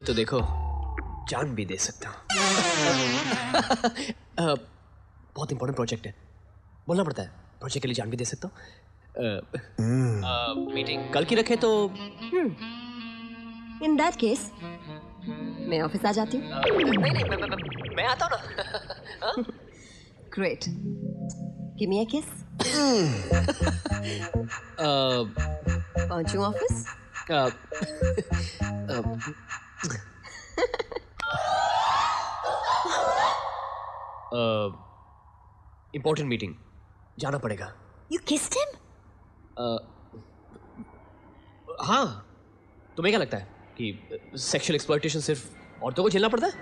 तो देखो जान भी दे सकता हूँ। बहुत इंपॉर्टेंट प्रोजेक्ट है, बोलना पड़ता है। प्रोजेक्ट के लिए जान भी दे सकता हूँ। मीटिंग कल की रखे तो इन दैट केस मैं ऑफिस आ जाती हूँ। नहीं मैं आता हूँ ना। ग्रेट, गिव मी अ किस। पहुंचूं ऑफिस? इंपॉर्टेंट मीटिंग, जाना पड़ेगा। You kissed him? हाँ, तुम्हें क्या लगता है कि सेक्सुअल एक्सप्लॉयटेशन सिर्फ औरतों को झेलना पड़ता है?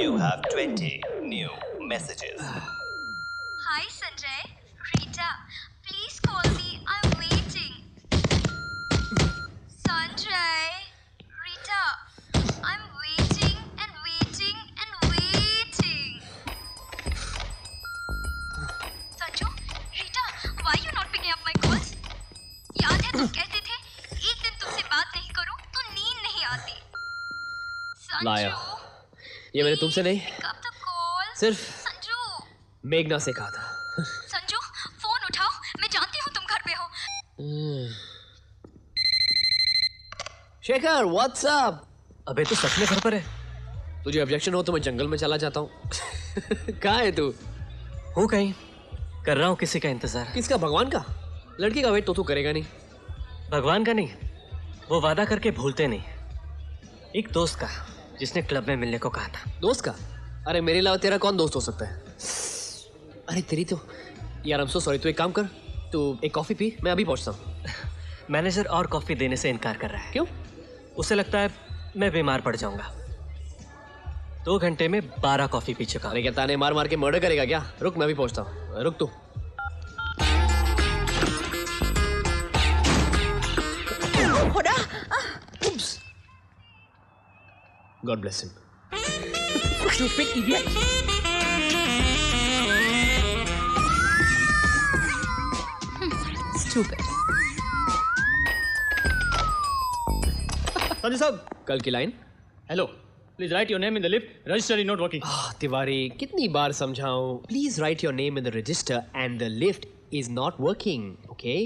You have 20 new messages. Hi Sanjay, Rita, please call me. I'm waiting. Sanjay, Rita, I'm waiting and waiting and waiting. Sanju, Rita, why you not picking up my calls? याद है तुम कहते थे एक दिन तुमसे बात नहीं करूं तो नींद नहीं आती. लाया, संजू, ये मैंने तुमसे नहीं pick up the call. सिर्फ संजू, मेघना से कहा था। संजू, फोन उठाओ, मैं जानती हूँ तुम घर पे हो. Shekhar, what's up? अबे तो सच में घर पर है? तुझे ऑब्जेक्शन हो तो मैं जंगल में चला जाता हूँ। कहाँ है तू? हूँ कहीं, कर रहा हूँ किसी का इंतजार। किसका? भगवान का? लड़की का वेट तो तू करेगा नहीं। भगवान का नहीं, वो वादा करके भूलते नहीं। एक दोस्त का, जिसने क्लब में मिलने को कहा था। दोस्त का? अरे मेरे अलावा तेरा कौन दोस्त हो सकता है? अरे तेरी तो यार, I'm so sorry। तू एक काम कर, तू एक कॉफी पी, मैं अभी पहुंचता हूँ। मैनेजर और कॉफी देने से इनकार कर रहा है। क्यों? उसे लगता है मैं बीमार पड़ जाऊंगा। 2 घंटे में 12 कॉफी पी चुका। अरे क्या ताने मार मार के मर्डर करेगा क्या? रुक, मैं अभी पहुंचता हूँ। रुक तू। God bless him. Stupid idiot. Stupid. Sanjay साहब, कल की line. Hello, please right your name in the lift, register is not working. Tiwari, कितनी बार समझाऊं? Please right your name in the register and the lift is not working, okay?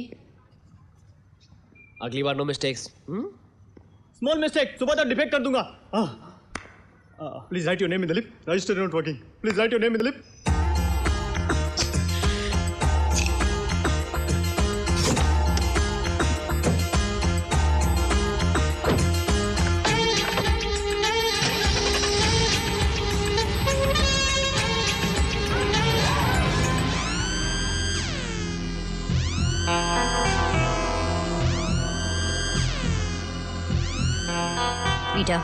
अगली बार no mistakes. Small mistake, सुबह तक defect कर दूंगा. Please right your name in the lift, register is not working. Please right your name in the lift. Rita.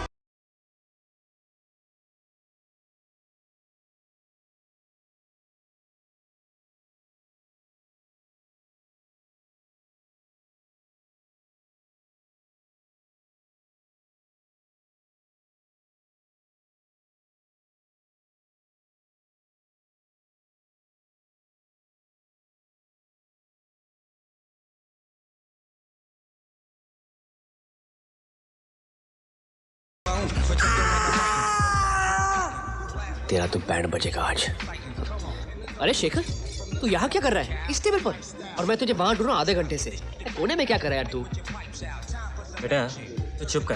तेरा तो band बजेगा आज। अरे शेखर, तू यहाँ क्या कर रहा है इस टेबल पर? और मैं तुझे वहां ढूंढ रहा हूँ आधे घंटे से। कोने में क्या कर रहा है यार तू? बेटा तू चुप कर।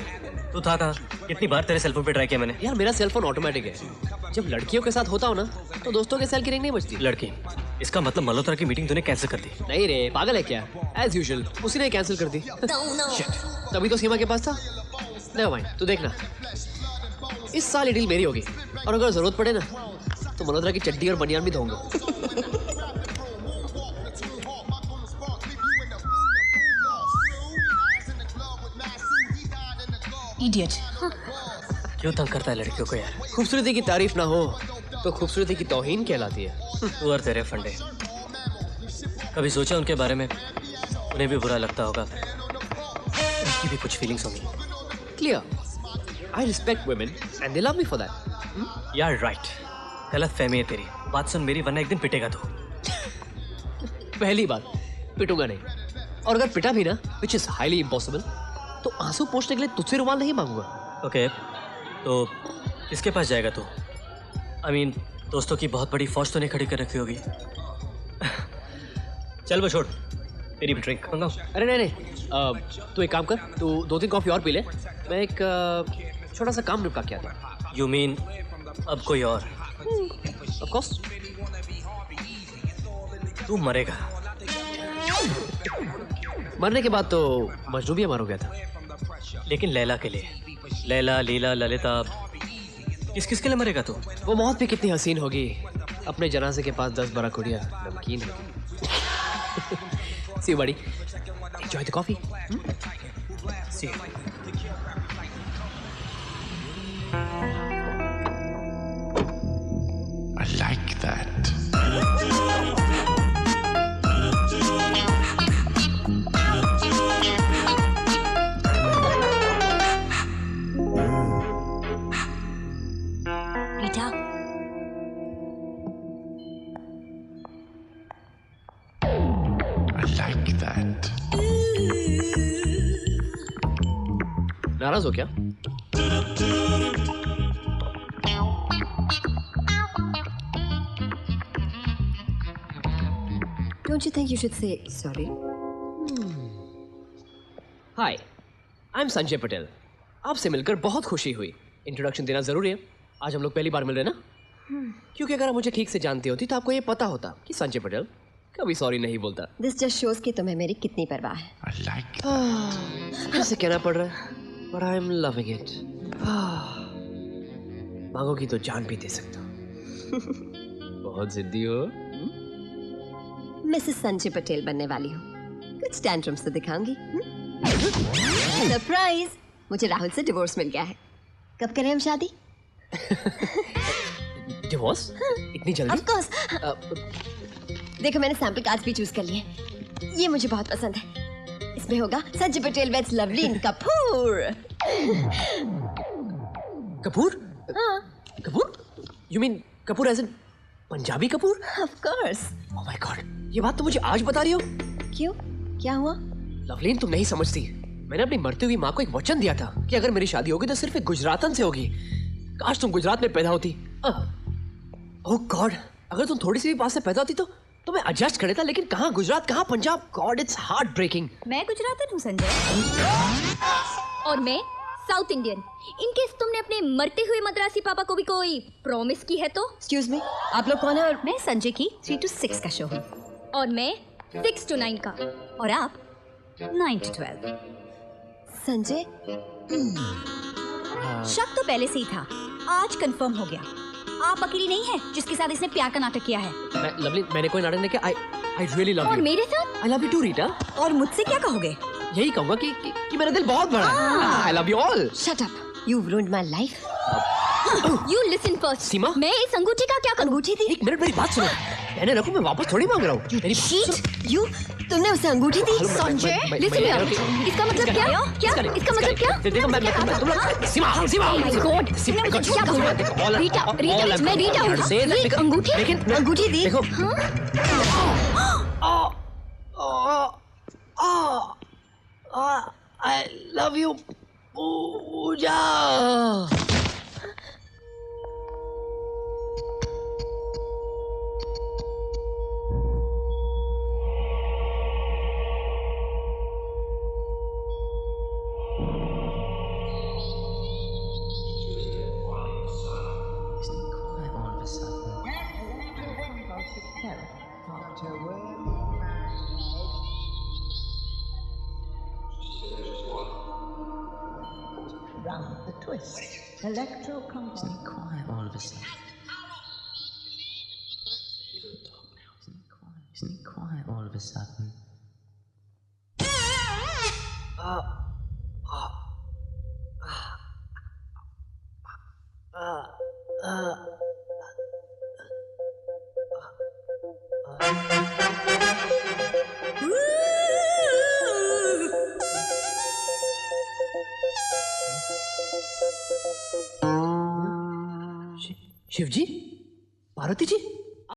तू था कहाँ? कितनी बार तेरे सेलफोन पे ट्राई किया मैंने। यार मेरा सेलफोन ऑटोमेटिक है। जब लड़कियों के साथ होता हो ना तो दोस्तों के सेल की रिंग नहीं बजती। लड़की? इसका मतलब मल्होत्रा की मीटिंग तूने कैंसिल कर दी? नहीं रे, पागल है क्या? एज यूजुअल उसी ने कैंसिल कर दी। Shit, तभी तो सीमा के पास था। नेवर माइंड, तू देखना इस साल ये डील मेरी होगी। और अगर जरूरत पड़े ना तो मल्होत्रा की चड्डी और बनियान भी धोऊंगा। Idiot. क्यों तंग करता है लड़कियों को यार? खूबसूरती की तारीफ ना हो तो खूबसूरती की तौहीन कहलाती है। तू और तेरे फंडे। कभी सोचा उनके बारे में? उन्हें भी बुरा लगता होगा, उनकी भी कुछ फीलिंग्स होंगी। Clear. I respect women and they love me for that. यार राइट, गलत फहमी है तेरी। बात सुन मेरी, वरना एक दिन पिटेगा तू। पहली बात, पिटूंगा नहीं, और अगर पिटा भी ना, विच इज हाईली इम्पॉसिबल, तो आंसू पोंछने के लिए तुझसे रुमाल नहीं मांगूंगा। ओके, तो किसके पास जाएगा तू? आई मीन दोस्तों की बहुत बड़ी फौज तो नहीं खड़ी कर रखी होगी। चल वो छोड़, तेरी भी ड्रिंक मंगाऊं? अरे नहीं नहीं, तू एक काम कर, तू 2-3 कॉफी और पी ले, मैं एक छोटा सा काम निपटा के आता हूं। यू मीन अब कोई और? Of course. तू मरेगा। मरने के बाद तो मजनू भी मारो गया था। लेकिन लैला के लिए। लैला, लीला, ललिता, किस किस के लिए मरेगा तू? वो मौत भी कितनी हसीन होगी, अपने जनाजे के पास 10-12 कुड़ियाँ नमकीन होगी। सी बड़ी, enjoy the coffee. See I like that. Rita, I like that. नाराज हो क्या? don't you think you should say sorry? Hi, I am Sanjay Patel. आपसे मिलकर बहुत खुशी हुई। इंट्रोडक्शन देना जरूरी है, आज हम लोग पहली बार मिल रहे हैं ना? क्योंकि अगर आप मुझे ठीक से जानती होती तो आपको ये पता होता कि संजय पटेल कभी सॉरी नहीं बोलता। This just shows कि तुम्हें मेरी कितनी परवाह है। I like that. फिर से कहना पड़ रहा है, but I am loving it. मांगोगी तो जान भी दे सकता हूँ। बहुत जिद्दी हो। मिसेस संजय पटेल बनने वाली हूँ। कुछ टैंट्रम्स तो दिखाऊंगी। सरप्राइज, मुझे राहुल से डिवोर्स मिल गया है। कब करें हम शादी? डिवोर्स? इतनी जल्दी? Of course. देखो मैंने सैंपल कार्ड्स भी चूज कर लिए। ये मुझे बहुत पसंद है। इसमें होगा संजय पटेल वेड्स लवलीन कपूर। कपूर? हाँ, Kapoor? You mean Kapoor as in Punjabi Kapoor? of course. Oh my God, ये बात तो मुझे आज बता रही हो? क्यों? क्या हुआ? लवलीन तुम नहीं समझती। मैंने अपनी मरती हुई माँ को एक वचन दिया था कि अगर मेरी शादी होगी तो सिर्फ एक गुजरातन से होगी। काश तुम गुजरात में पैदा होती। ओह गॉड, अगर तुम थोड़ी सी भी पास से पैदा होती तो मैं एडजस्ट कर लेता, लेकिन कहाँ गुजरात, कहाँ Punjab. God, it's heart breaking. मैं गुजरातन हूँ संजय, और मैं साउथ इंडियन। इनकेस तुमने अपने मरते हुए मद्रासी पापा को भी कोई प्रॉमिस की है तो। Excuse me, आप लोग कौन है? और मैं संजय की 3 to 6 का शो हूँ, और मैं 6 to 9 का, और आप 9 to 12। संजय, शक तो पहले से ही था, आज कंफर्म हो गया। आप अकेली नहीं है जिसके साथ इसने प्यार का नाटक किया है। लवलीन, मैंने कोई नाटक नहीं किया। आई रियली लव और यू। मेरे साथ? I love you too Rita. और मुझसे क्या कहोगे? यही कहूंगा कि मेरा दिल बहुत बड़ा है। आई love you all. shut up. You've ruined my life. You listen first. सीमा? मैं इस अंगूठी का क्या करूं? अंगूठी दी? एक मिनट, मेरी बात सुनो। मैंने रखो, मैं वापस थोड़ी मांग रहा हूँ। मेरी बात Cheat? सुनो। You? तुमने उसे अंगूठी दी? हेलो, संजय, मैं- listen मैं- here. मैं- इसका मतलब क्या? इसका मतलब क्या? देखो मैं तुम लोग सीमा सीमा Oh my God, तुमने मुझे क्या बोला? रीटा, मैं रीटा हूँ। ये अंगूठी? लेकिन अंगूठी दी? देखो I love you Pooja. Round the twist. Electro comes on. Quiet all of a sudden. Isn't it quiet all of a sudden? Shiva ji, Parvati ji